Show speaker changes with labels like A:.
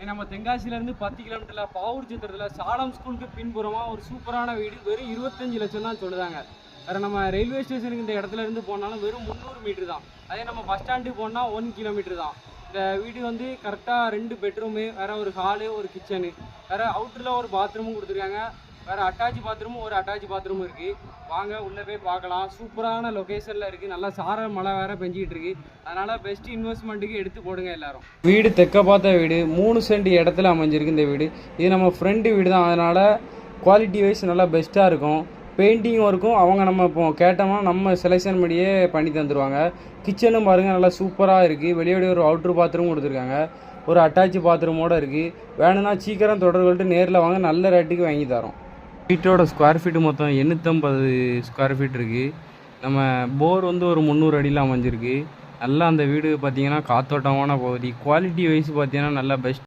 A: நம்ம தென்காசியிலேருந்து 10 கிலோமீட்டரில் பாவூர் சித்திரத்தில் சாலம் ஸ்கூலுக்கு பின்புறமாக ஒரு சூப்பரான வீடு வெறும் 25 லட்சம் தான் சொல்லுதாங்க. வேறு நம்ம ரயில்வே ஸ்டேஷனுக்கு இந்த இடத்துல இருந்து போனாலும் வெறும் 300 மீட்ரு தான். அதே நம்ம பஸ் ஸ்டாண்டுக்கு போனால் 1 கிலோமீட்டர் தான். இந்த வீடு வந்து கரெக்டாக 2 பெட்ரூமு, வேறு ஒரு ஹாலு, ஒரு கிச்சனு, வேறு அவுட்டரில் ஒரு பாத்ரூமும் கொடுத்துருக்காங்க. வேறு அட்டாச் பாத்ரூமும் ஒரு அட்டாச் பாத்ரூமும் இருக்குது. வாங்க உள்ளே போய் பார்க்கலாம். சூப்பரான லொக்கேஷனில் இருக்குது. நல்லா சாரல் மழை வேறு பெஞ்சிக்கிட்டு இருக்குது. அதனால் பெஸ்ட் இன்வெஸ்ட்மெண்ட்டுக்கு எடுத்து போடுங்க எல்லாரும். வீடு தெற்க பார்த்த வீடு, 3 சென்ட் இடத்துல அமைஞ்சிருக்கு இந்த வீடு. இது நம்ம ஃப்ரெண்டு வீடு தான். அதனால் குவாலிட்டி வைஸ் நல்லா பெஸ்ட்டாக இருக்கும். பெயிண்டிங் ஒர்க்கும் அவங்க நம்ம இப்போ கேட்டோம்னா நம்ம செலெக்ஷன் பண்ணியே பண்ணி தந்துடுவாங்க. கிச்சனும் பாருங்கள் நல்லா சூப்பராக இருக்குது. வெளியோட ஒரு அவுட்ரு பாத்ரூம் கொடுத்துருக்காங்க. ஒரு அட்டாச் பாத்ரூமோடு இருக்குது. வேணும்னா சீக்கிரம் தொடர்பு கொண்டு நேரில் வாங்க, நல்ல ரேட்டுக்கு வாங்கி தரோம். வீட்டோட ஸ்கொயர் ஃபீட்டு மொத்தம் 850 ஸ்கொயர் ஃபீட் இருக்குது. நம்ம போர் வந்து ஒரு 300 அடியில் அமைஞ்சிருக்கு. நல்லா அந்த வீடு பார்த்திங்கன்னா காத்தோட்டமான பகுதி. குவாலிட்டி வைஸ் பார்த்திங்கன்னா நல்லா பெஸ்ட்.